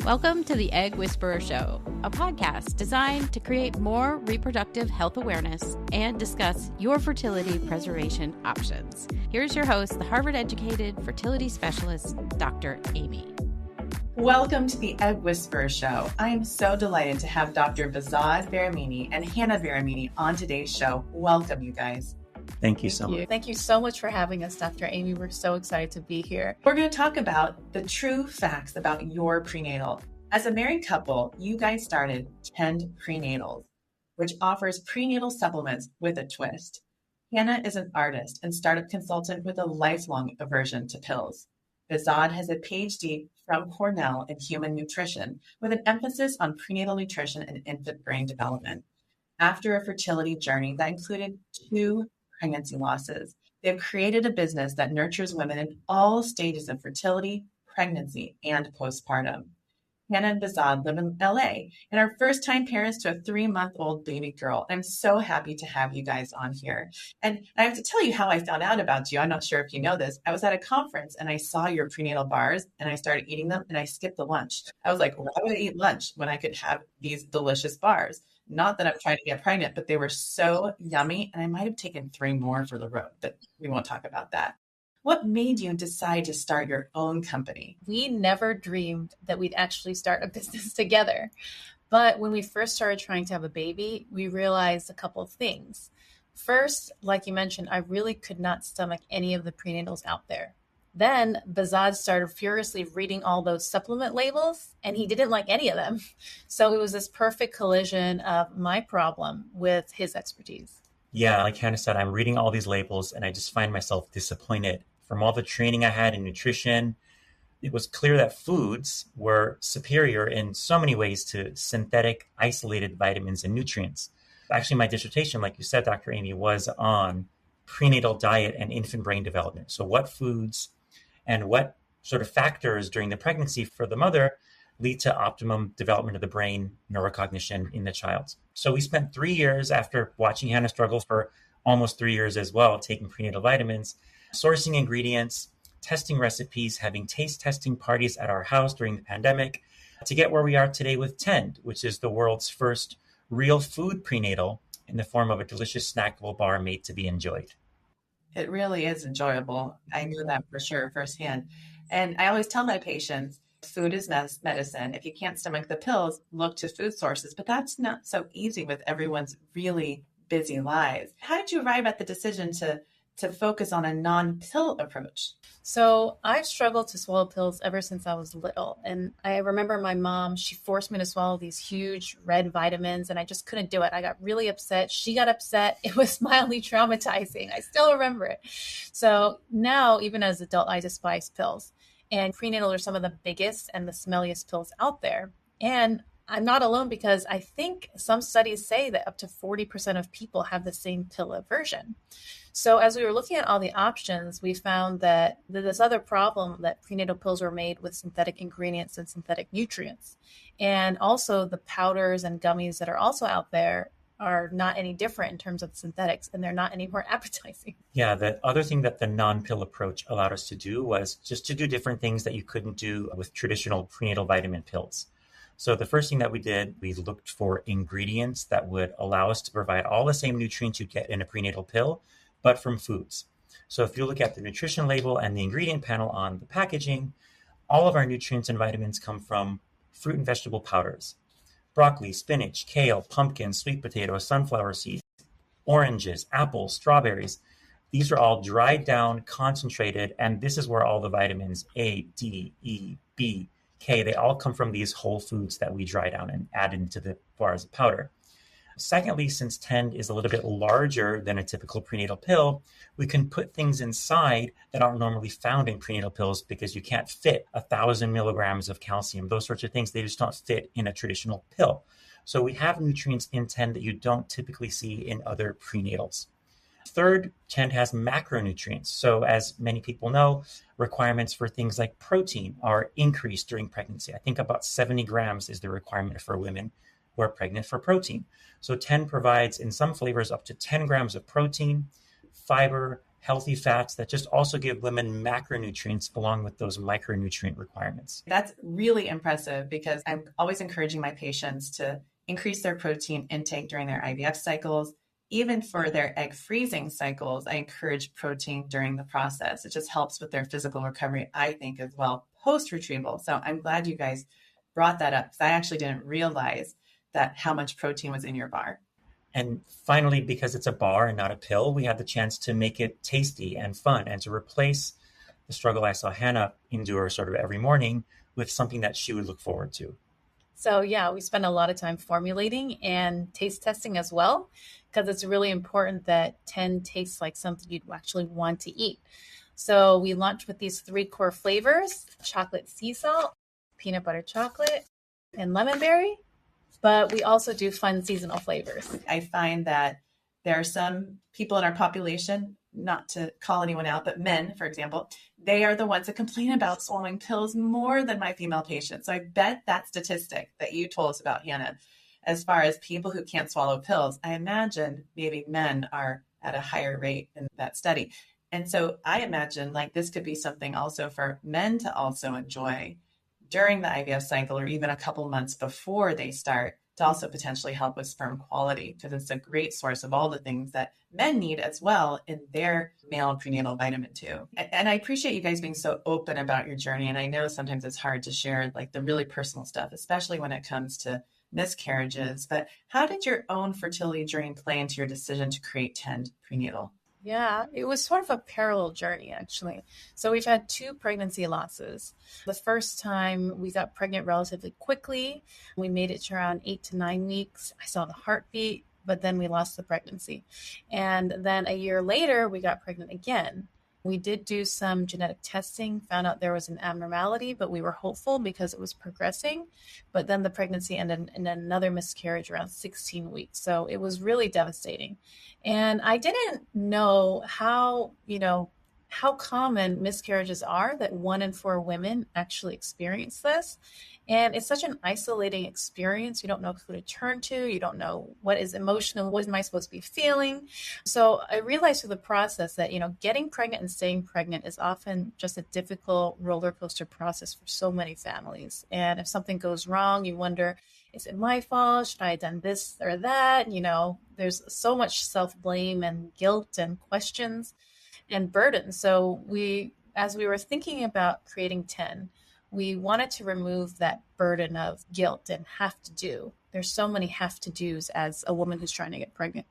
Welcome to the Egg Whisperer Show, a podcast designed to create more reproductive health awareness and discuss your fertility preservation options. Here's your host, the Harvard-educated fertility specialist, Dr. Amy. Welcome to the Egg Whisperer Show. I am so delighted to have Dr. Behzad Varamini and Hannah Varamini on today's show. Welcome, you guys. Thank you so much. Thank you so much for having us, Dr. Amy. We're so excited to be here. We're going to talk about the true facts about your prenatal. As a married couple, you guys started Tend Prenatal, which offers prenatal supplements with a twist. Hannah is an artist and startup consultant with a lifelong aversion to pills. Behzad has a PhD from Cornell in human nutrition with an emphasis on prenatal nutrition and infant brain development. After a fertility journey that included 2 pregnancy losses, they've created a business that nurtures women in all stages of fertility, pregnancy, and postpartum. Hannah and Behzad live in LA and are first-time parents to a 3-month-old baby girl. I'm so happy to have you guys on here. And I have to tell you how I found out about you. I'm not sure if you know this. I was at a conference and I saw your prenatal bars and I started eating them and I skipped the lunch. I was like, why would I eat lunch when I could have these delicious bars? Not that I'm trying to get pregnant, but they were so yummy. And I might have taken 3 more for the road, but we won't talk about that. What made you decide to start your own company? We never dreamed that we'd actually start a business together. But when we first started trying to have a baby, we realized a couple of things. First, like you mentioned, I really could not stomach any of the prenatals out there. Then Behzad started furiously reading all those supplement labels, and he didn't like any of them. So it was this perfect collision of my problem with his expertise. Yeah, like Hannah said, I'm reading all these labels and I just find myself disappointed. From all the training I had in nutrition, it was clear that foods were superior in so many ways to synthetic isolated vitamins and nutrients. Actually, my dissertation, like you said, Dr. Amy, was on prenatal diet and infant brain development. So what foods and what sort of factors during the pregnancy for the mother lead to optimum development of the brain, neurocognition in the child. So we spent 3 years after watching Hannah struggle for almost 3 years as well, taking prenatal vitamins, sourcing ingredients, testing recipes, having taste testing parties at our house during the pandemic to get where we are today with Tend, which is the world's first real food prenatal in the form of a delicious snackable bar made to be enjoyed. It really is enjoyable. I knew that for sure firsthand. And I always tell my patients, food is medicine. If you can't stomach the pills, look to food sources. But that's not so easy with everyone's really busy lives. How did you arrive at the decision to focus on a non-pill approach? So I've struggled to swallow pills ever since I was little. And I remember my mom, she forced me to swallow these huge red vitamins and I just couldn't do it. I got really upset. She got upset. It was mildly traumatizing. I still remember it. So now, even as an adult, I despise pills. And prenatal are some of the biggest and the smelliest pills out there. And I'm not alone because I think some studies say that up to 40% of people have the same pill aversion. So as we were looking at all the options, we found that this other problem that prenatal pills were made with synthetic ingredients and synthetic nutrients. And also the powders and gummies that are also out there are not any different in terms of synthetics, and they're not any more appetizing. Yeah, the other thing that the non-pill approach allowed us to do was just to do different things that you couldn't do with traditional prenatal vitamin pills. So the first thing that we did, we looked for ingredients that would allow us to provide all the same nutrients you get in a prenatal pill, but from foods. So if you look at the nutrition label and the ingredient panel on the packaging, all of our nutrients and vitamins come from fruit and vegetable powders. Broccoli, spinach, kale, pumpkin, sweet potatoes, sunflower seeds, oranges, apples, strawberries. These are all dried down, concentrated, and this is where all the vitamins A, D, E, B, K, they all come from these whole foods that we dry down and add into the bars of powder. Secondly, since Tend is a little bit larger than a typical prenatal pill, we can put things inside that aren't normally found in prenatal pills because you can't fit 1,000 milligrams of calcium. Those sorts of things, they just don't fit in a traditional pill. So we have nutrients in Tend that you don't typically see in other prenatals. Third, Tend has macronutrients. So as many people know, requirements for things like protein are increased during pregnancy. I think about 70 grams is the requirement for women who are pregnant for protein. So Tend provides in some flavors up to 10 grams of protein, fiber, healthy fats that just also give women macronutrients along with those micronutrient requirements. That's really impressive because I'm always encouraging my patients to increase their protein intake during their IVF cycles. Even for their egg freezing cycles, I encourage protein during the process. It just helps with their physical recovery, I think, as well, post-retrieval. So I'm glad you guys brought that up because I actually didn't realize that how much protein was in your bar. And finally, because it's a bar and not a pill, we had the chance to make it tasty and fun and to replace the struggle I saw Hannah endure sort of every morning with something that she would look forward to. So yeah, we spend a lot of time formulating and taste testing as well, because it's really important that Tend tastes like something you'd actually want to eat. So we launched with these 3 core flavors: chocolate sea salt, peanut butter chocolate, and lemon berry. But we also do fun seasonal flavors. I find that there are some people in our population, not to call anyone out, but men, for example, they are the ones that complain about swallowing pills more than my female patients. So I bet that statistic that you told us about, Hannah, as far as people who can't swallow pills, I imagine maybe men are at a higher rate in that study. And so I imagine like this could be something also for men to also enjoy during the IVF cycle or even a couple months before they start, to also potentially help with sperm quality, because it's a great source of all the things that men need as well in their male prenatal vitamin too. And I appreciate you guys being so open about your journey. And I know sometimes it's hard to share like the really personal stuff, especially when it comes to miscarriages. But how did your own fertility journey play into your decision to create Tend Prenatal? Yeah, it was sort of a parallel journey, actually. So we've had 2 pregnancy losses. The first time we got pregnant relatively quickly. We made it to around 8 to 9 weeks. I saw the heartbeat, but then we lost the pregnancy. And then a year later, we got pregnant again. We did do some genetic testing, found out there was an abnormality, but we were hopeful because it was progressing. But then the pregnancy ended in another miscarriage around 16 weeks. So it was really devastating. And I didn't know how common miscarriages are, that 1 in 4 women actually experience this. And it's such an isolating experience. You don't know who to turn to. You don't know what is emotional. What am I supposed to be feeling? So I realized through the process that, getting pregnant and staying pregnant is often just a difficult roller coaster process for so many families. And if something goes wrong, you wonder, is it my fault? Should I have done this or that? There's so much self-blame and guilt and questions and burden. So as we were thinking about creating Tend, we wanted to remove that burden of guilt and have to do. There's so many have to do's as a woman who's trying to get pregnant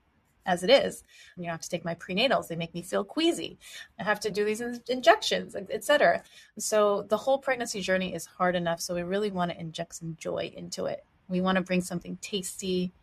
as it is. I have to take my prenatals. They make me feel queasy. I have to do these injections, etc. So the whole pregnancy journey is hard enough. So we really want to inject some joy into it. We want to bring something tasty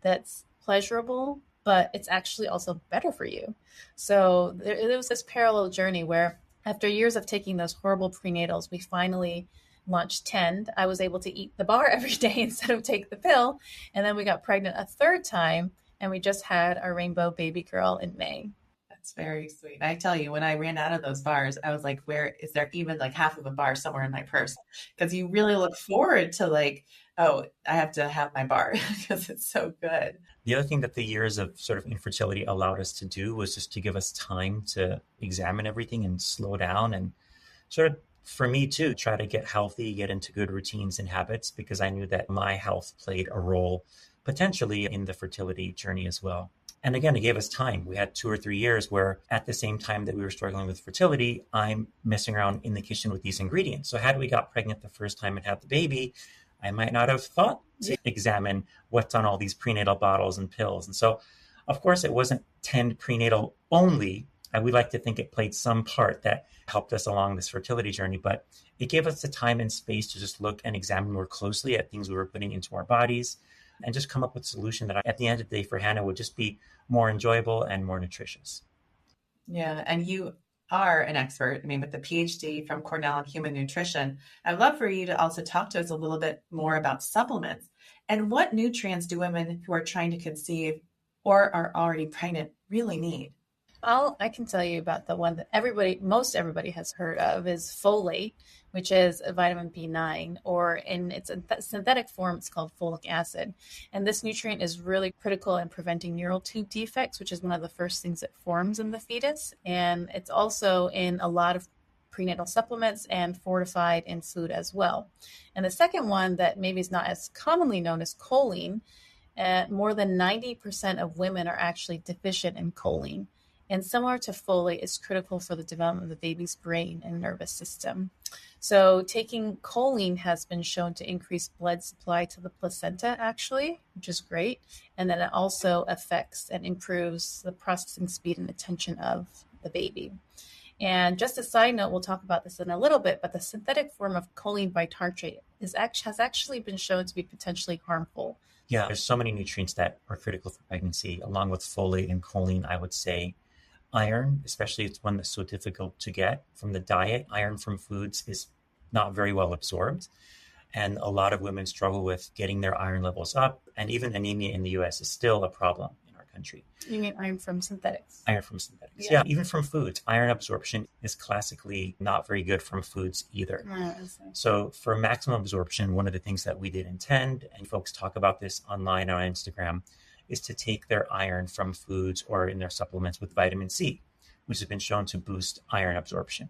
that's pleasurable, but it's actually also better for you. So there was this parallel journey where after years of taking those horrible prenatals, we finally launched Tend. I was able to eat the bar every day instead of take the pill. And then we got pregnant a 3rd time, and we just had our rainbow baby girl in May. That's very sweet. I tell you, when I ran out of those bars, I was like, where is there even like half of a bar somewhere in my purse? Because you really look forward to like, oh, I have to have my bar because it's so good. The other thing that the years of sort of infertility allowed us to do was just to give us time to examine everything and slow down and sort of, for me too, try to get healthy, get into good routines and habits, because I knew that my health played a role potentially in the fertility journey as well. And again, it gave us time. We had 2 or 3 years where at the same time that we were struggling with fertility, I'm messing around in the kitchen with these ingredients. So had we got pregnant the first time and had the baby, I might not have thought to examine what's on all these prenatal bottles and pills. And so, of course, it wasn't Tend Prenatal only. We like to think it played some part that helped us along this fertility journey, but it gave us the time and space to just look and examine more closely at things we were putting into our bodies and just come up with a solution that at the end of the day for Hannah would just be more enjoyable and more nutritious. Yeah, and you are an expert. I mean, with the PhD from Cornell in human nutrition, I'd love for you to also talk to us a little bit more about supplements and what nutrients do women who are trying to conceive or are already pregnant really need? I can tell you about the one that most everybody has heard of is folate, which is a vitamin B9, or in its synthetic form, it's called folic acid. And this nutrient is really critical in preventing neural tube defects, which is one of the first things that forms in the fetus. And it's also in a lot of prenatal supplements and fortified in food as well. And the second one that maybe is not as commonly known is choline. More than 90% of women are actually deficient in choline. And similar to folate, is critical for the development of the baby's brain and nervous system. So taking choline has been shown to increase blood supply to the placenta, actually, which is great. And then it also affects and improves the processing speed and attention of the baby. And just a side note, we'll talk about this in a little bit, but the synthetic form of choline bitartrate has actually been shown to be potentially harmful. Yeah, there's so many nutrients that are critical for pregnancy, along with folate and choline, I would say. Iron, especially, it's one that's so difficult to get from the diet. Iron from foods is not very well absorbed. And a lot of women struggle with getting their iron levels up. And even anemia in the US is still a problem in our country. You mean iron from synthetics? Iron from synthetics. Yeah, even from foods. Iron absorption is classically not very good from foods either. So for maximum absorption, one of the things that we did in Tend, and folks talk about this online on Instagram, is to take their iron from foods or in their supplements with vitamin C, which has been shown to boost iron absorption.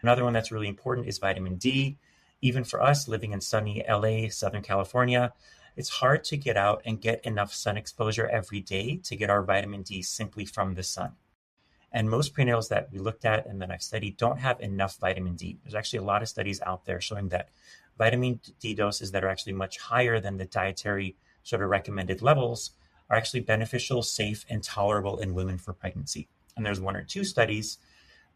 Another one that's really important is vitamin D. Even for us living in sunny LA, Southern California, it's hard to get out and get enough sun exposure every day to get our vitamin D simply from the sun. And most prenatals that we looked at and that I've studied don't have enough vitamin D. There's actually a lot of studies out there showing that vitamin D doses that are actually much higher than the dietary sort of recommended levels are actually beneficial, safe, and tolerable in women for pregnancy. And there's 1 or 2 studies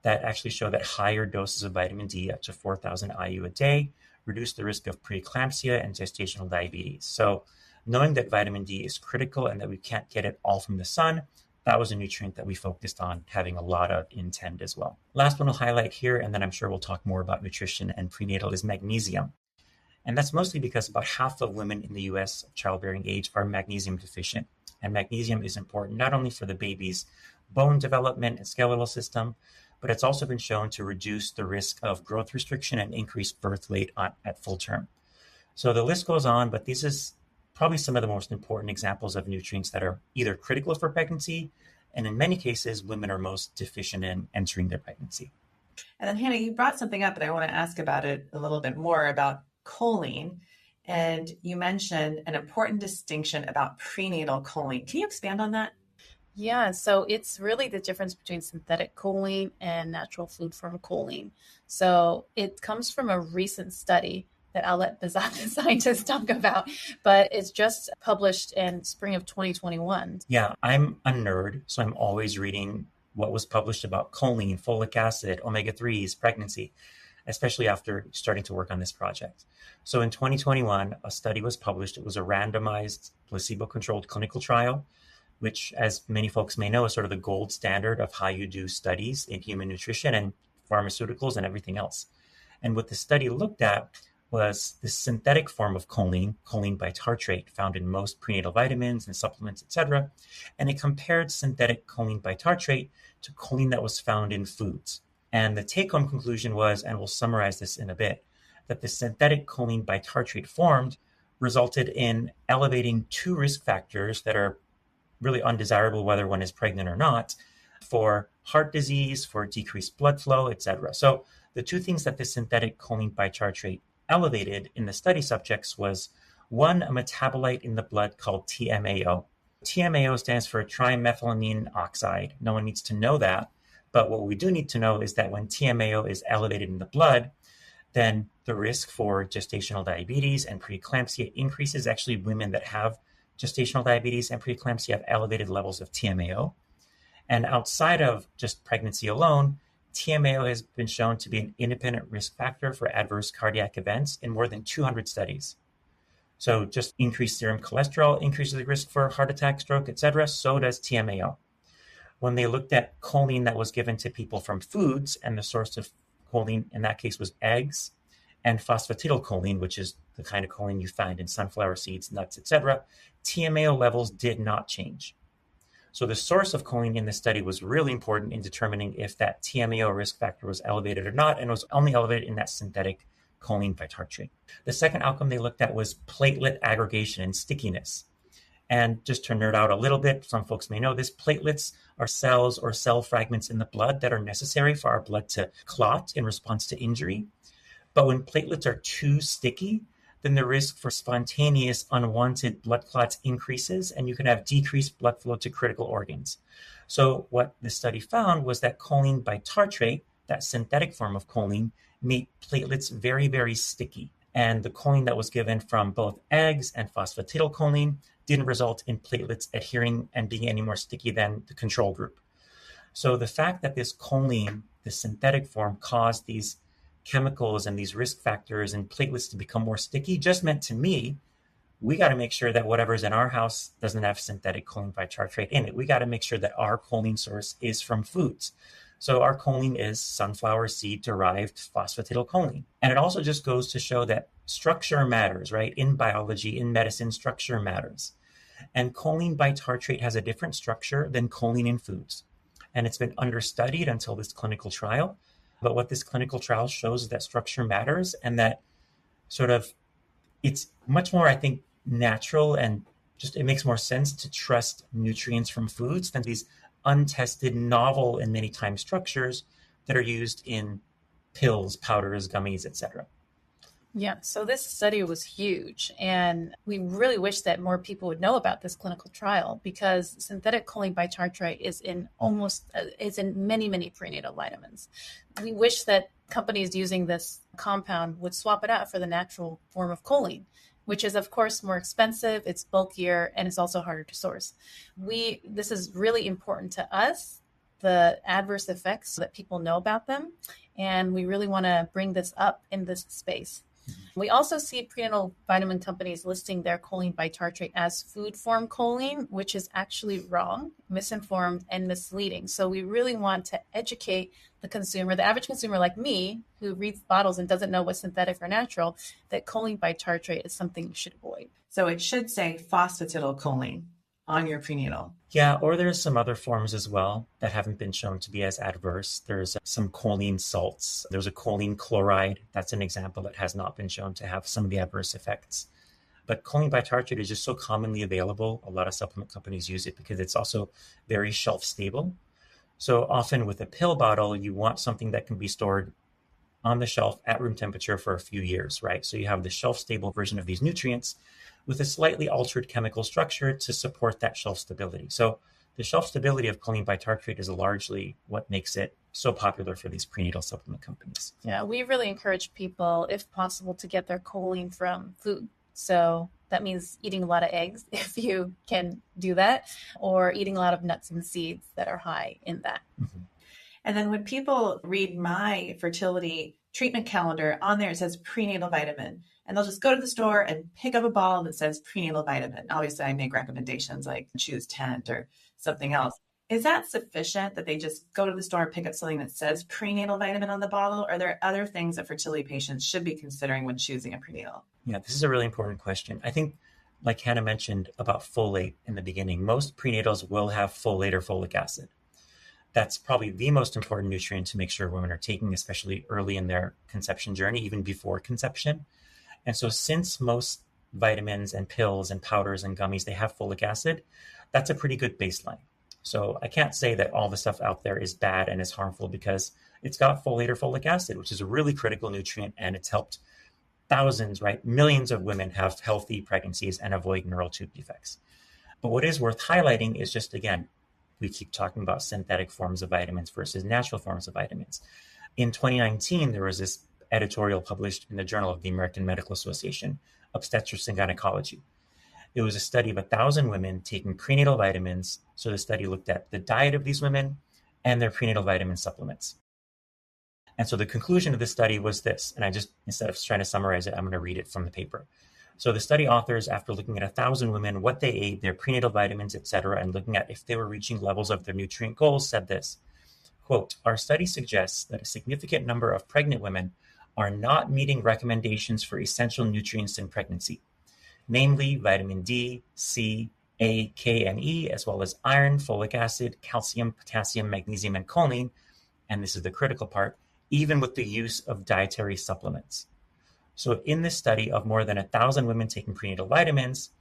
that actually show that higher doses of vitamin D, up to 4,000 IU a day, reduce the risk of preeclampsia and gestational diabetes. So knowing that vitamin D is critical and that we can't get it all from the sun, that was a nutrient that we focused on having a lot of in Tend as well. Last one I'll highlight here, and then I'm sure we'll talk more about nutrition and prenatal, is magnesium. And that's mostly because about half of women in the US of childbearing age are magnesium deficient. And magnesium is important not only for the baby's bone development and skeletal system, but it's also been shown to reduce the risk of growth restriction and increase birth weight at full term. So the list goes on, but this is probably some of the most important examples of nutrients that are either critical for pregnancy, and in many cases, women are most deficient in entering their pregnancy. And then Hannah, you brought something up, and I want to ask about it a little bit more about choline. And you mentioned an important distinction about prenatal choline. Can you expand on that? Yeah, so it's really the difference between synthetic choline and natural food form choline. So it comes from a recent study that I'll let Behzad, the scientist, talk about, but it's just published in spring of 2021. Yeah, I'm a nerd, so I'm always reading what was published about choline, folic acid, omega-3s, pregnancy, especially after starting to work on this project. So in 2021, a study was published. It was a randomized placebo-controlled clinical trial, which, as many folks may know, is sort of the gold standard of how you do studies in human nutrition and pharmaceuticals and everything else. And what the study looked at was the synthetic form of choline, choline bitartrate, found in most prenatal vitamins and supplements, etc. And it compared synthetic choline bitartrate to choline that was found in foods. And the take-home conclusion was, and we'll summarize this in a bit, that the synthetic choline bitartrate formed resulted in elevating 2 risk factors that are really undesirable whether one is pregnant or not, for heart disease, for decreased blood flow, etc. So the 2 things that the synthetic choline bitartrate elevated in the study subjects was, 1, a metabolite in the blood called TMAO. TMAO stands for trimethylamine oxide. No one needs to know that. But what we do need to know is that when TMAO is elevated in the blood, then the risk for gestational diabetes and preeclampsia increases. Actually, women that have gestational diabetes and preeclampsia have elevated levels of TMAO. And outside of just pregnancy alone, TMAO has been shown to be an independent risk factor for adverse cardiac events in more than 200 studies. So just increased serum cholesterol increases the risk for heart attack, stroke, etc. So does TMAO. When they looked at choline that was given to people from foods, and the source of choline in that case was eggs, and phosphatidylcholine, which is the kind of choline you find in sunflower seeds, nuts, etc., TMAO levels did not change. So the source of choline in this study was really important in determining if that TMAO risk factor was elevated or not, and it was only elevated in that synthetic choline bitartrate. The second outcome they looked at was platelet aggregation and stickiness. And just to nerd out a little bit, some folks may know this, platelets are cells or cell fragments in the blood that are necessary for our blood to clot in response to injury. But when platelets are too sticky, then the risk for spontaneous unwanted blood clots increases, and you can have decreased blood flow to critical organs. So what the study found was that choline bitartrate, that synthetic form of choline, made platelets very, very sticky. And the choline that was given from both eggs and phosphatidylcholine didn't result in platelets adhering and being any more sticky than the control group. So the fact that this choline, the synthetic form, caused these chemicals and these risk factors and platelets to become more sticky just meant to me, we got to make sure that whatever's in our house doesn't have synthetic choline bitartrate in it. We got to make sure that our choline source is from foods. So our choline is sunflower seed derived phosphatidylcholine. And it also just goes to show that structure matters, right? In biology, in medicine, structure matters. And choline bitartrate has a different structure than choline in foods. And it's been understudied until this clinical trial. But what this clinical trial shows is that structure matters, and that sort of it's much more, I think, natural, and just it makes more sense to trust nutrients from foods than these untested, novel, and many times structures that are used in pills, powders, gummies, etc. Yeah, so this study was huge, and we really wish that more people would know about this clinical trial, because synthetic choline bitartrate is in many prenatal vitamins. We wish that companies using this compound would swap it out for the natural form of choline, which is of course more expensive, it's bulkier, and it's also harder to source. This is really important to us, the adverse effects, so that people know about them, and we really want to bring this up in this space. We also see prenatal vitamin companies listing their choline bitartrate as food form choline, which is actually wrong, misinformed, and misleading. So we really want to educate the consumer, the average consumer like me, who reads bottles and doesn't know what's synthetic or natural, that choline bitartrate is something you should avoid. So it should say phosphatidylcholine on your prenatal. Yeah, or there's some other forms as well that haven't been shown to be as adverse. There's some choline salts. There's a choline chloride. That's an example that has not been shown to have some of the adverse effects. But choline bitartrate is just so commonly available. A lot of supplement companies use it because it's also very shelf stable. So often with a pill bottle, you want something that can be stored on the shelf at room temperature for a few years, right? So you have the shelf stable version of these nutrients with a slightly altered chemical structure to support that shelf stability. So the shelf stability of choline bitartrate is largely what makes it so popular for these prenatal supplement companies. Yeah, we really encourage people, if possible, to get their choline from food. So that means eating a lot of eggs, if you can do that, or eating a lot of nuts and seeds that are high in that. Mm-hmm. And then when people read my fertility treatment calendar, on there it says prenatal vitamin. And they'll just go to the store and pick up a bottle that says prenatal vitamin. Obviously, I make recommendations like choose Tend or something else. Is that sufficient that they just go to the store and pick up something that says prenatal vitamin on the bottle? Or are there other things that fertility patients should be considering when choosing a prenatal? Yeah, this is a really important question. I think, like Hannah mentioned about folate in the beginning, most prenatals will have folate or folic acid. That's probably the most important nutrient to make sure women are taking, especially early in their conception journey, even before conception. And so since most vitamins and pills and powders and gummies, they have folic acid, that's a pretty good baseline. So I can't say that all the stuff out there is bad and is harmful because it's got folate or folic acid, which is a really critical nutrient, and it's helped thousands, right? Millions of women have healthy pregnancies and avoid neural tube defects. But what is worth highlighting is just, again, we keep talking about synthetic forms of vitamins versus natural forms of vitamins. In 2019, there was this editorial published in the Journal of the American Medical Association, Obstetrics and Gynecology. It was a study of 1,000 women taking prenatal vitamins. So the study looked at the diet of these women and their prenatal vitamin supplements. And so the conclusion of the study was this, and I just, instead of trying to summarize it, I'm going to read it from the paper. So the study authors, after looking at 1,000 women, what they ate, their prenatal vitamins, et cetera, and looking at if they were reaching levels of their nutrient goals, said this, quote, "Our study suggests that a significant number of pregnant women are not meeting recommendations for essential nutrients in pregnancy, namely vitamin D, C, A, K, and E, as well as iron, folic acid, calcium, potassium, magnesium, and choline. And this is the critical part, even with the use of dietary supplements. So in this study of more than 1,000 women taking prenatal vitamins,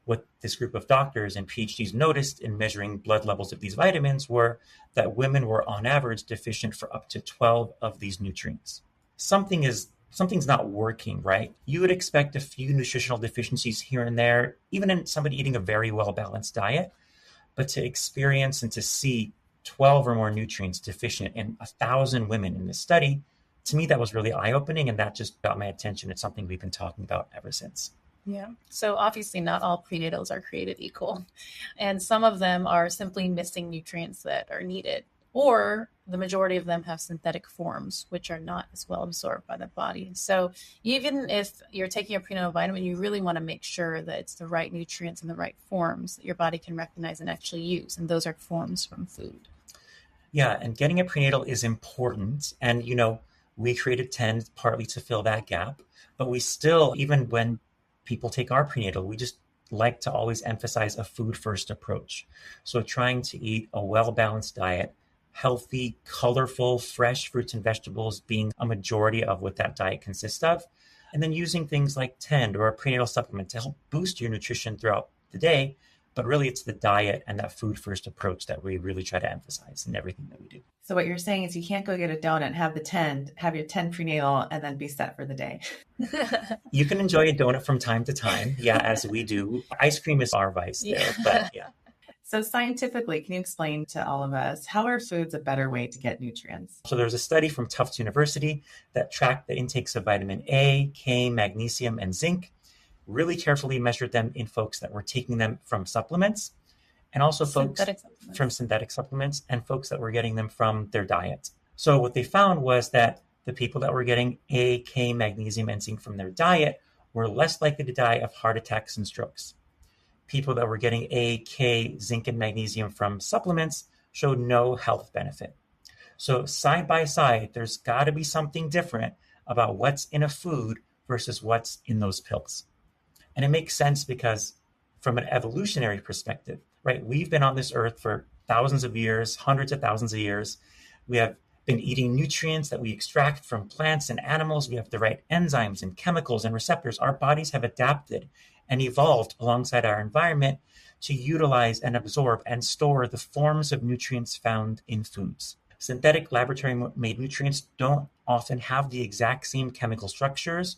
what this group of doctors and PhDs noticed in measuring blood levels of these vitamins were that women were on average deficient for up to 12 of these nutrients. Something's not working, right? You would expect a few nutritional deficiencies here and there, even in somebody eating a very well-balanced diet, but to experience and to see 12 or more nutrients deficient in 1,000 women in this study, to me, that was really eye-opening, and that just got my attention. It's something we've been talking about ever since. Yeah. So obviously not all prenatals are created equal. And some of them are simply missing nutrients that are needed, or the majority of them have synthetic forms, which are not as well absorbed by the body. So even if you're taking a prenatal vitamin, you really want to make sure that it's the right nutrients and the right forms that your body can recognize and actually use. And those are forms from food. Yeah. And getting a prenatal is important. And, we created Tend partly to fill that gap, but we still, even when people take our prenatal, we just like to always emphasize a food first approach. So trying to eat a well-balanced diet, healthy, colorful, fresh fruits and vegetables being a majority of what that diet consists of. And then using things like Tend or a prenatal supplement to help boost your nutrition throughout the day. But really, it's the diet and that food first approach that we really try to emphasize in everything that we do. So what you're saying is you can't go get a donut, have your Tend prenatal, and then be set for the day. You can enjoy a donut from time to time. Yeah, as we do. Ice cream is our vice there, but yeah. So scientifically, can you explain to all of us, how are foods a better way to get nutrients? So there's a study from Tufts University that tracked the intakes of vitamin A, K, magnesium, and zinc, really carefully measured them in folks that were taking them from supplements, and also folks from synthetic supplements, and folks that were getting them from their diet. So what they found was that the people that were getting A, K, magnesium, and zinc from their diet were less likely to die of heart attacks and strokes. People that were getting A, K, zinc, and magnesium from supplements showed no health benefit. So side by side, there's got to be something different about what's in a food versus what's in those pills. And it makes sense because from an evolutionary perspective, right, we've been on this earth for thousands of years, hundreds of thousands of years. We have been eating nutrients that we extract from plants and animals. We have the right enzymes and chemicals and receptors. Our bodies have adapted and evolved alongside our environment to utilize and absorb and store the forms of nutrients found in foods. Synthetic laboratory-made nutrients don't often have the exact same chemical structures,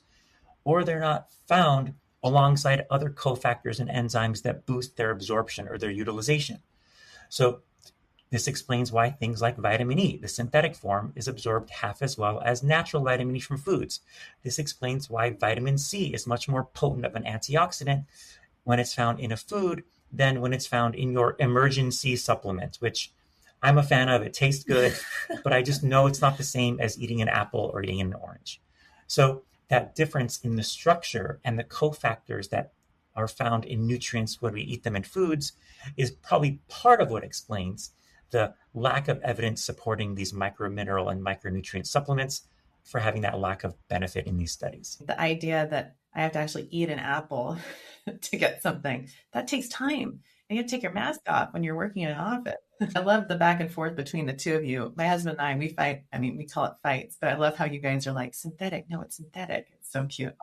or they're not found alongside other cofactors and enzymes that boost their absorption or their utilization. So this explains why things like vitamin E, the synthetic form, is absorbed half as well as natural vitamin E from foods. This explains why vitamin C is much more potent of an antioxidant when it's found in a food than when it's found in your emergency supplement, which I'm a fan of. It tastes good, but I just know it's not the same as eating an apple or eating an orange. So that difference in the structure and the cofactors that are found in nutrients when we eat them in foods is probably part of what explains the lack of evidence supporting these micromineral and micronutrient supplements for having that lack of benefit in these studies. The idea that I have to actually eat an apple to get something, that takes time. And you have to take your mask off when you're working in an office. I love the back and forth between the two of you. My husband and I, we fight. I mean, we call it fights, but I love how you guys are like, synthetic. No, it's synthetic. It's so cute.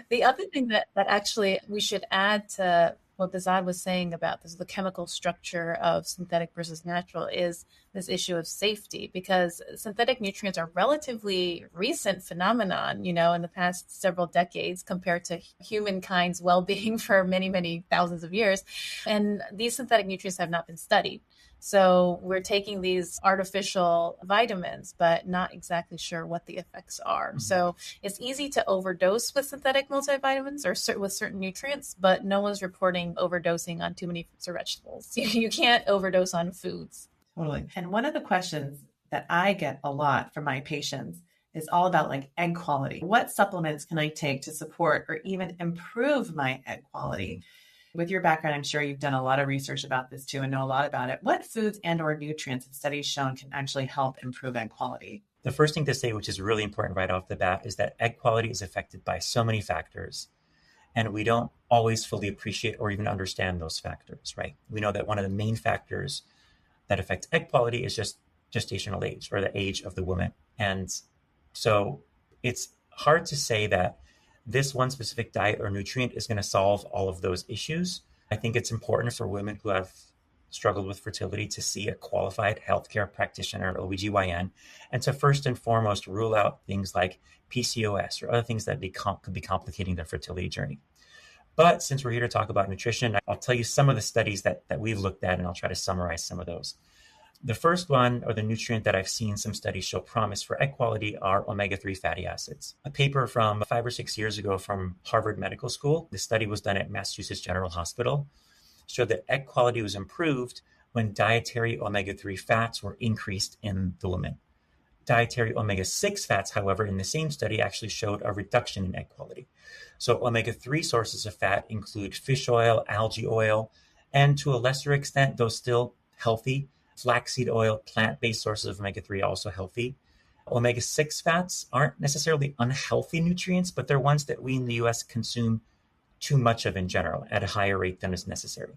The other thing that actually we should add to what Behzad was saying about this, the chemical structure of synthetic versus natural, is this issue of safety, because synthetic nutrients are relatively recent phenomenon, in the past several decades compared to humankind's well-being for many, many thousands of years. And these synthetic nutrients have not been studied. So we're taking these artificial vitamins, but not exactly sure what the effects are. Mm-hmm. So it's easy to overdose with synthetic multivitamins or with certain nutrients, but no one's reporting overdosing on too many fruits or vegetables. You can't overdose on foods. Totally. And one of the questions that I get a lot from my patients is all about like egg quality. What supplements can I take to support or even improve my egg quality? With your background, I'm sure you've done a lot of research about this too and know a lot about it. What foods and or nutrients have studies shown can actually help improve egg quality? The first thing to say, which is really important right off the bat, is that egg quality is affected by so many factors. And we don't always fully appreciate or even understand those factors, right? We know that one of the main factors that affects egg quality is just gestational age, or the age of the woman. And so it's hard to say that this one specific diet or nutrient is going to solve all of those issues. I think it's important for women who have struggled with fertility to see a qualified healthcare practitioner, OBGYN, and to first and foremost rule out things like PCOS or other things that could be complicating their fertility journey. But since we're here to talk about nutrition, I'll tell you some of the studies that we've looked at, and I'll try to summarize some of those. The first one, or the nutrient that I've seen some studies show promise for egg quality, are omega-3 fatty acids. A paper from 5 or 6 years ago from Harvard Medical School, the study was done at Massachusetts General Hospital, showed that egg quality was improved when dietary omega-3 fats were increased in the woman. Dietary omega-6 fats, however, in the same study actually showed a reduction in egg quality. So omega-3 sources of fat include fish oil, algae oil, and to a lesser extent, though still healthy, flaxseed oil, plant-based sources of omega-3 also healthy. Omega-6 fats aren't necessarily unhealthy nutrients, but they're ones that we in the US consume too much of in general at a higher rate than is necessary.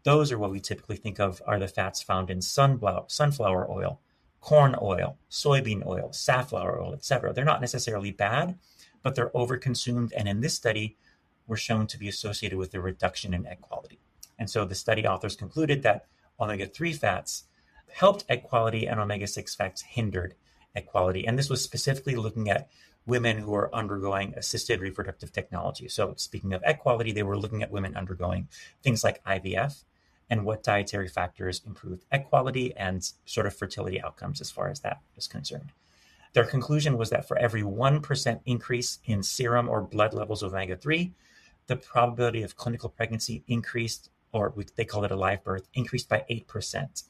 Those are what we typically think of are the fats found in sunflower oil, corn oil, soybean oil, safflower oil, etc. They're not necessarily bad, but they're overconsumed, and in this study were shown to be associated with a reduction in egg quality. And so the study authors concluded that omega-3 fats helped egg quality and omega-6 fats hindered egg quality. And this was specifically looking at women who are undergoing assisted reproductive technology. So speaking of egg quality, they were looking at women undergoing things like IVF and what dietary factors improved egg quality and sort of fertility outcomes as far as that is concerned. Their conclusion was that for every 1% increase in serum or blood levels of omega-3, the probability of clinical pregnancy increased, or they call it a live birth, increased by 8%.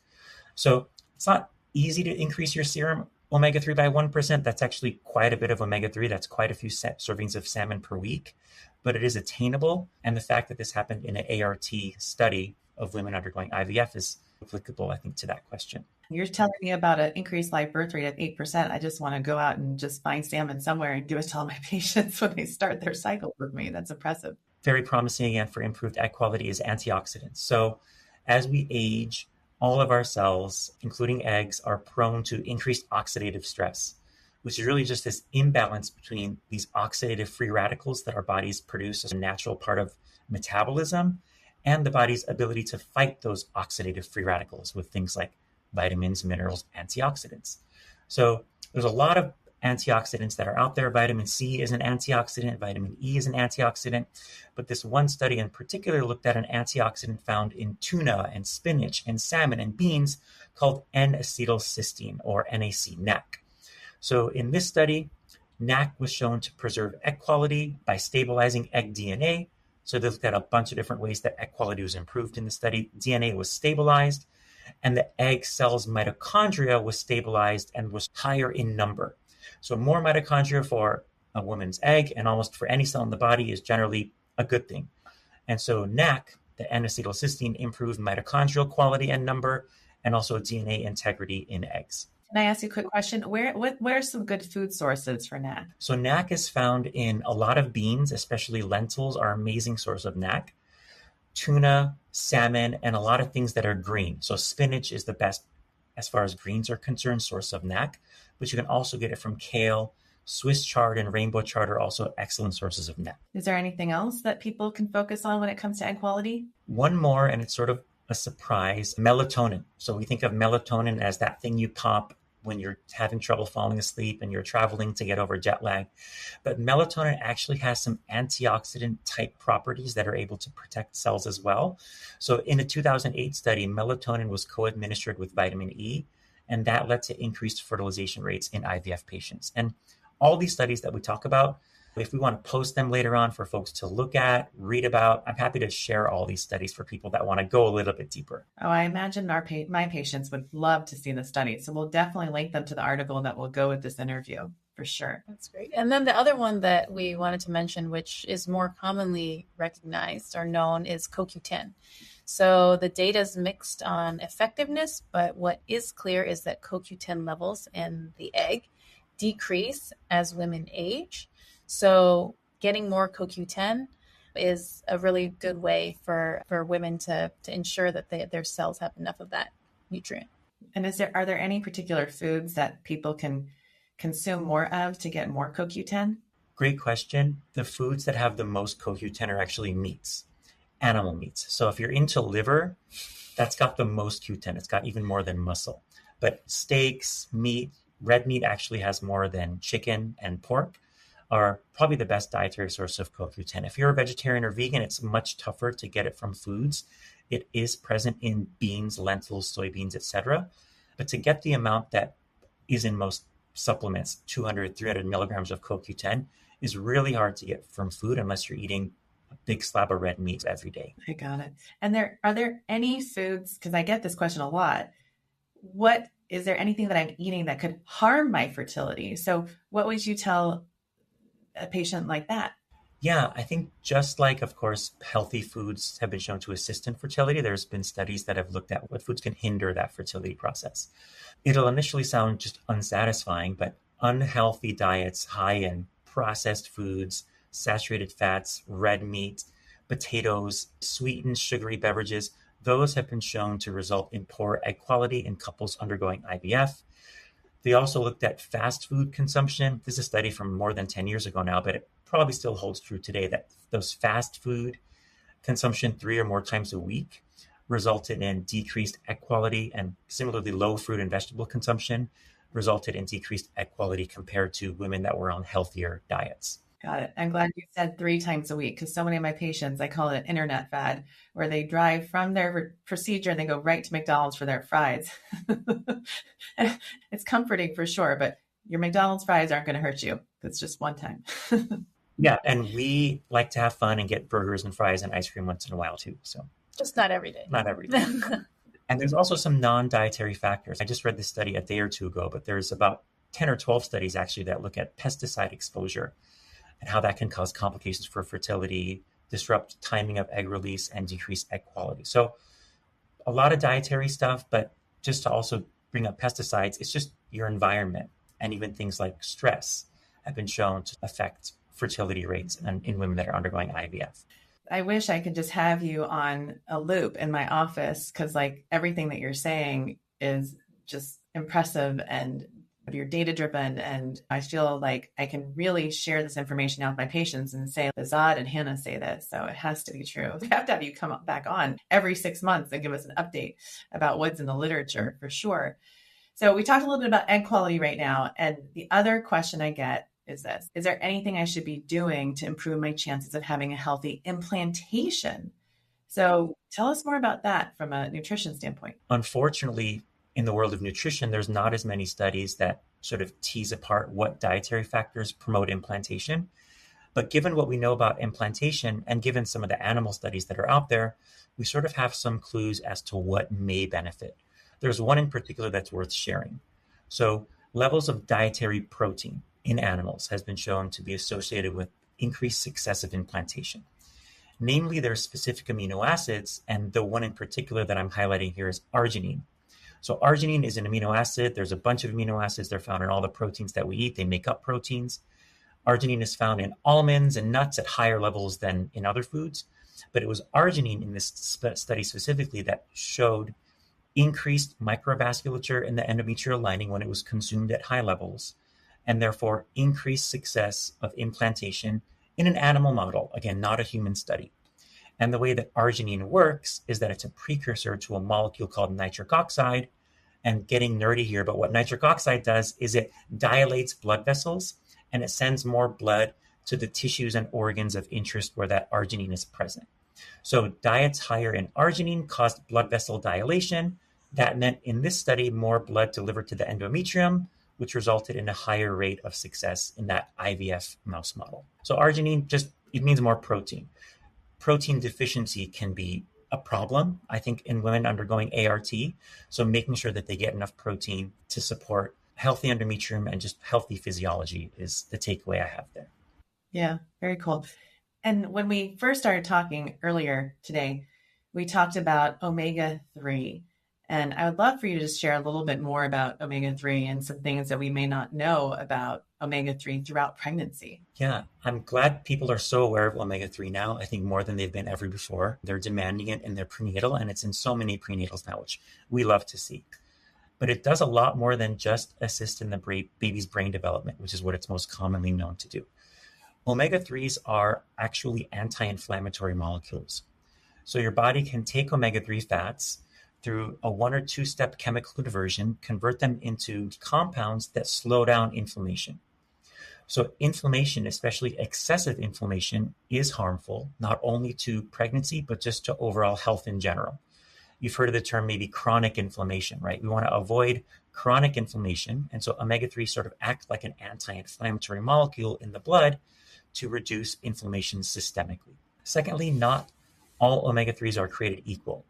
So it's not easy to increase your serum omega-3 by 1%. That's actually quite a bit of omega-3. That's quite a few servings of salmon per week, but it is attainable. And the fact that this happened in an ART study of women undergoing IVF is applicable, I think, to that question. You're telling me about an increased live birth rate of 8%. I just want to go out and just find salmon somewhere and give it to all my patients when they start their cycle with me. That's impressive. Very promising again for improved egg quality is antioxidants. So as we age, all of our cells, including eggs, are prone to increased oxidative stress, which is really just this imbalance between these oxidative free radicals that our bodies produce as a natural part of metabolism and the body's ability to fight those oxidative free radicals with things like vitamins, minerals, antioxidants. So there's a lot of antioxidants that are out there. Vitamin C is an antioxidant, vitamin E is an antioxidant, but this one study in particular looked at an antioxidant found in tuna and spinach and salmon and beans called N-acetylcysteine, or NAC. So in this study, NAC was shown to preserve egg quality by stabilizing egg DNA. So they looked at a bunch of different ways that egg quality was improved in the study. DNA was stabilized, and the egg cell's mitochondria was stabilized and was higher in number. So more mitochondria for a woman's egg and almost for any cell in the body is generally a good thing. And so NAC, the N-acetylcysteine, improved mitochondrial quality and number and also DNA integrity in eggs. Can I ask you a quick question? Where are some good food sources for NAC? So NAC is found in a lot of beans, especially lentils are an amazing source of NAC. Tuna, salmon, and a lot of things that are green. So spinach is the best, as far as greens are concerned, source of NAC, but you can also get it from kale. Swiss chard and rainbow chard are also excellent sources of NAC. Is there anything else that people can focus on when it comes to egg quality? One more, and it's sort of a surprise, melatonin. So we think of melatonin as that thing you pop when you're having trouble falling asleep and you're traveling to get over jet lag. But melatonin actually has some antioxidant type properties that are able to protect cells as well. So in a 2008 study, melatonin was co-administered with vitamin E, and that led to increased fertilization rates in IVF patients. And all these studies that we talk about, if we want to post them later on for folks to look at, read about, I'm happy to share all these studies for people that want to go a little bit deeper. Oh, I imagine my patients would love to see the study. So we'll definitely link them to the article that will go with this interview for sure. That's great. And then the other one that we wanted to mention, which is more commonly recognized or known, is CoQ10. So the data is mixed on effectiveness, but what is clear is that CoQ10 levels in the egg decrease as women age. So getting more CoQ10 is a really good way for women to ensure that their cells have enough of that nutrient. And are there any particular foods that people can consume more of to get more CoQ10? Great question. The foods that have the most CoQ10 are actually meats, animal meats. So if you're into liver, that's got the most Q10. It's got even more than muscle. But steaks, meat, red meat actually has more than chicken and pork, are probably the best dietary source of CoQ10. If you're a vegetarian or vegan, it's much tougher to get it from foods. It is present in beans, lentils, soybeans, etc. But to get the amount that is in most supplements, 200, 300 milligrams of CoQ10, is really hard to get from food unless you're eating a big slab of red meat every day. I got it. And are there any foods, because I get this question a lot, is there anything that I'm eating that could harm my fertility? So what would you tell a patient like that? Yeah, I think just like, of course, healthy foods have been shown to assist in fertility, there's been studies that have looked at what foods can hinder that fertility process. It'll initially sound just unsatisfying, but unhealthy diets high in processed foods, saturated fats, red meat, potatoes, sweetened, sugary beverages, those have been shown to result in poor egg quality in couples undergoing IVF. They also looked at fast food consumption. This is a study from more than 10 years ago now, but it probably still holds true today that those fast food consumption 3 or more times a week resulted in decreased egg quality, and similarly low fruit and vegetable consumption resulted in decreased egg quality compared to women that were on healthier diets. Got it. I'm glad you said 3 times a week, because so many of my patients, I call it an internet fad, where they drive from their procedure and they go right to McDonald's for their fries. It's comforting for sure, but your McDonald's fries aren't going to hurt you. It's just one time. Yeah, and we like to have fun and get burgers and fries and ice cream once in a while too. So just not every day. Not every day. And there's also some non-dietary factors. I just read this study a day or two ago, but there's about 10 or 12 studies actually that look at pesticide exposure and how that can cause complications for fertility, disrupt timing of egg release, and decrease egg quality. So a lot of dietary stuff, but just to also bring up pesticides, it's just your environment, and even things like stress have been shown to affect fertility rates in women that are undergoing IVF. I wish I could just have you on a loop in my office, because like everything that you're saying is just impressive and you're data driven. And I feel like I can really share this information out with my patients and say, Behzad and Hannah say this, so it has to be true. We have to have you come back on every 6 months and give us an update about what's in the literature for sure. So we talked a little bit about egg quality right now. And the other question I get is this: is there anything I should be doing to improve my chances of having a healthy implantation? So tell us more about that from a nutrition standpoint. Unfortunately, in the world of nutrition, there's not as many studies that sort of tease apart what dietary factors promote implantation. But given what we know about implantation, and given some of the animal studies that are out there, we sort of have some clues as to what may benefit. There's one in particular that's worth sharing. So levels of dietary protein in animals has been shown to be associated with increased success of implantation. Namely, there are specific amino acids, and the one in particular that I'm highlighting here is arginine. So arginine is an amino acid. There's a bunch of amino acids. They're found in all the proteins that we eat. They make up proteins. Arginine is found in almonds and nuts at higher levels than in other foods. But it was arginine in this study specifically that showed increased microvasculature in the endometrial lining when it was consumed at high levels, and therefore increased success of implantation in an animal model. Again, not a human study. And the way that arginine works is that it's a precursor to a molecule called nitric oxide. And getting nerdy here, but what nitric oxide does is it dilates blood vessels and it sends more blood to the tissues and organs of interest where that arginine is present. So diets higher in arginine caused blood vessel dilation. That meant in this study, more blood delivered to the endometrium, which resulted in a higher rate of success in that IVF mouse model. So arginine it means more protein. Protein deficiency can be a problem, I think, in women undergoing ART. So making sure that they get enough protein to support healthy endometrium and just healthy physiology is the takeaway I have there. Yeah, very cool. And when we first started talking earlier today, we talked about omega-3. And I would love for you to just share a little bit more about omega-3 and some things that we may not know about omega-3 throughout pregnancy. Yeah, I'm glad people are so aware of omega-3 now. I think more than they've been ever before. They're demanding it in their prenatal, and it's in so many prenatals now, which we love to see. But it does a lot more than just assist in the baby's brain development, which is what it's most commonly known to do. Omega-3s are actually anti-inflammatory molecules. So your body can take omega-3 fats through a 1 or 2 step chemical conversion, convert them into compounds that slow down inflammation. So inflammation, especially excessive inflammation, is harmful, not only to pregnancy, but just to overall health in general. You've heard of the term maybe chronic inflammation, right? We want to avoid chronic inflammation. And so omega-3 sort of act like an anti-inflammatory molecule in the blood to reduce inflammation systemically. Secondly, not all omega-3s are created equal.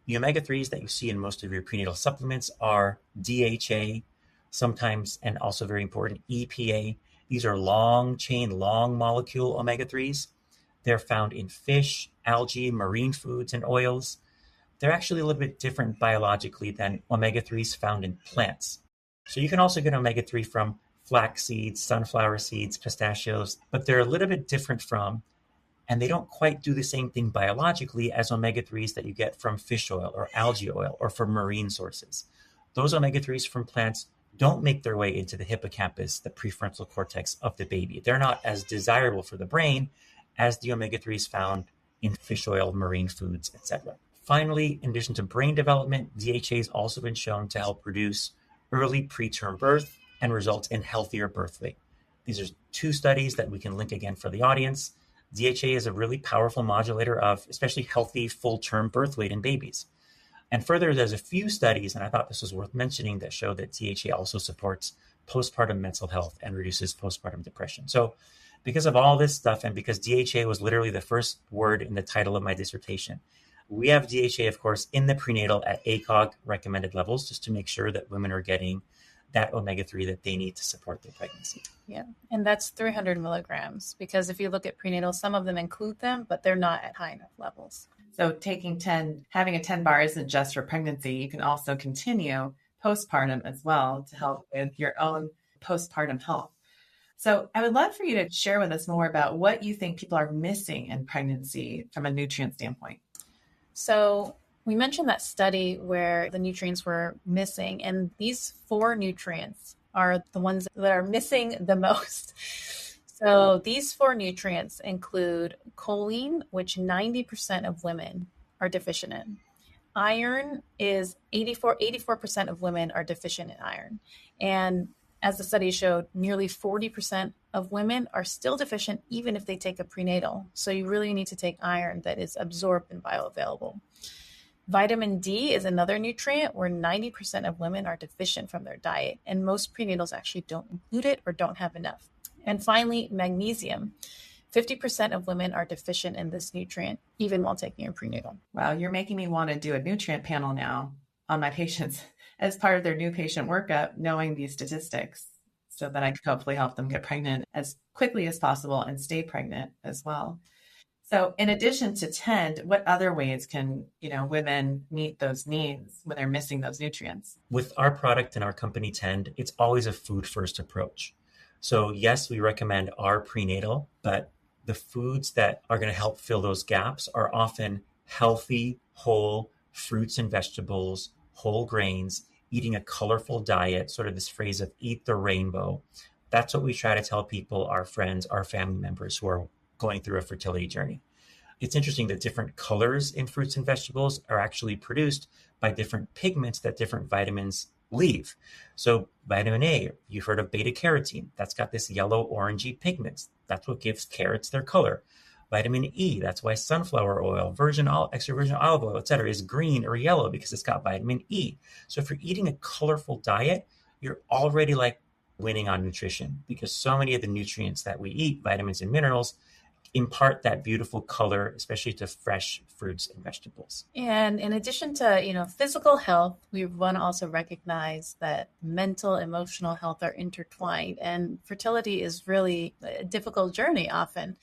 The omega-3s that you see in most of your prenatal supplements are DHA, sometimes, and also very important, EPA. These are long chain, long molecule omega-3s. They're found in fish, algae, marine foods, and oils. They're actually a little bit different biologically than omega-3s found in plants. So you can also get omega-3 from flax seeds, sunflower seeds, pistachios, but they're a little bit different from, and they don't quite do the same thing biologically as omega-3s that you get from fish oil or algae oil or from marine sources. Those omega-3s from plants don't make their way into the hippocampus, the prefrontal cortex of the baby. They're not as desirable for the brain as the omega-3s found in fish oil, marine foods, etc. Finally, in addition to brain development, DHA has also been shown to help reduce early preterm birth and result in healthier birth weight. These are 2 studies that we can link again for the audience. DHA is a really powerful modulator of especially healthy full-term birth weight in babies. And further, there's a few studies, and I thought this was worth mentioning, that show that DHA also supports postpartum mental health and reduces postpartum depression. So because of all this stuff, and because DHA was literally the first word in the title of my dissertation, we have DHA, of course, in the prenatal at ACOG recommended levels, just to make sure that women are getting that omega-3 that they need to support their pregnancy. Yeah, and that's 300 milligrams, because if you look at prenatal, some of them include them, but they're not at high enough levels. So having a 10 bar isn't just for pregnancy. You can also continue postpartum as well to help with your own postpartum health. So I would love for you to share with us more about what you think people are missing in pregnancy from a nutrient standpoint. So we mentioned that study where the nutrients were missing, and these 4 nutrients are the ones that are missing the most. So these 4 nutrients include choline, which 90% of women are deficient in. Iron is 84% of women are deficient in iron. And as the study showed, nearly 40% of women are still deficient even if they take a prenatal. So you really need to take iron that is absorbed and bioavailable. Vitamin D is another nutrient where 90% of women are deficient from their diet, and most prenatals actually don't include it or don't have enough. And finally, magnesium. 50% of women are deficient in this nutrient, even while taking a prenatal. Wow, you're making me want to do a nutrient panel now on my patients as part of their new patient workup, knowing these statistics so that I could hopefully help them get pregnant as quickly as possible and stay pregnant as well. So in addition to Tend, what other ways can, women meet those needs when they're missing those nutrients? With our product and our company Tend, it's always a food first approach. So yes, we recommend our prenatal, but the foods that are going to help fill those gaps are often healthy, whole fruits and vegetables, whole grains, eating a colorful diet, sort of this phrase of eat the rainbow. That's what we try to tell people, our friends, our family members who are going through a fertility journey. It's interesting that different colors in fruits and vegetables are actually produced by different pigments that different vitamins leave. So vitamin A, you've heard of beta carotene. That's got this yellow orangey pigments. That's what gives carrots their color. Vitamin E, that's why sunflower oil, extra virgin olive oil, etc., is green or yellow, because it's got vitamin E. So if you're eating a colorful diet, you're already winning on nutrition, because so many of the nutrients that we eat, vitamins and minerals, impart that beautiful color, especially to fresh fruits and vegetables. And in addition to, physical health, we want to also recognize that mental, emotional health are intertwined, and fertility is really a difficult journey often.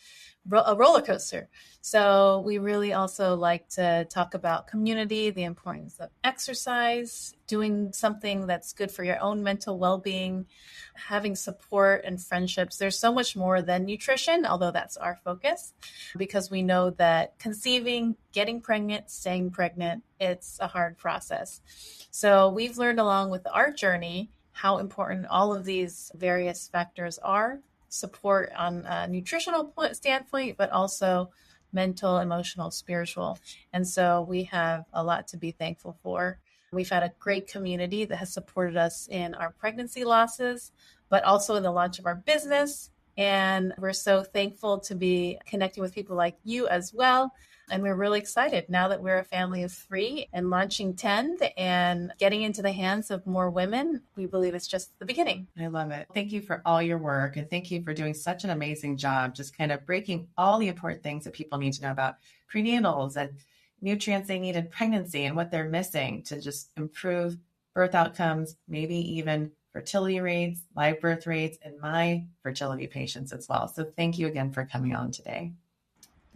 a roller coaster. So we really also like to talk about community, the importance of exercise, doing something that's good for your own mental well-being, having support and friendships. There's so much more than nutrition, although that's our focus, because we know that conceiving, getting pregnant, staying pregnant, it's a hard process. So we've learned along with our journey how important all of these various factors are. Support on a nutritional standpoint, but also mental, emotional, spiritual. And so we have a lot to be thankful for. We've had a great community that has supported us in our pregnancy losses, but also in the launch of our business. And we're so thankful to be connecting with people like you as well. And we're really excited now that we're a family of 3 and launching Tend and getting into the hands of more women. We believe it's just the beginning. I love it. Thank you for all your work. And thank you for doing such an amazing job, just kind of breaking all the important things that people need to know about prenatals and nutrients they need in pregnancy and what they're missing to just improve birth outcomes, maybe even fertility rates, live birth rates, and my fertility patients as well. So thank you again for coming on today.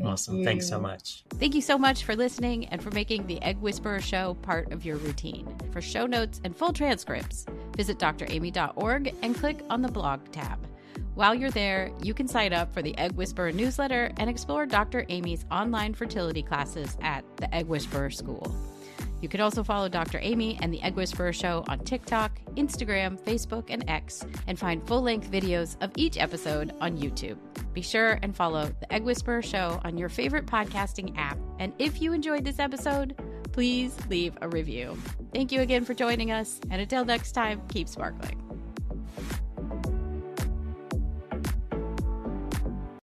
Awesome. Thanks so much. Thank you so much for listening and for making the Egg Whisperer Show part of your routine. For show notes and full transcripts, visit dramy.org and click on the blog tab. While you're there, you can sign up for the Egg Whisperer newsletter and explore Dr. Amy's online fertility classes at the Egg Whisperer School. You can also follow Dr. Amy and the Egg Whisperer Show on TikTok, Instagram, Facebook, and X, and find full-length videos of each episode on YouTube. Be sure and follow the Egg Whisperer Show on your favorite podcasting app. And if you enjoyed this episode, please leave a review. Thank you again for joining us, and until next time, keep sparkling.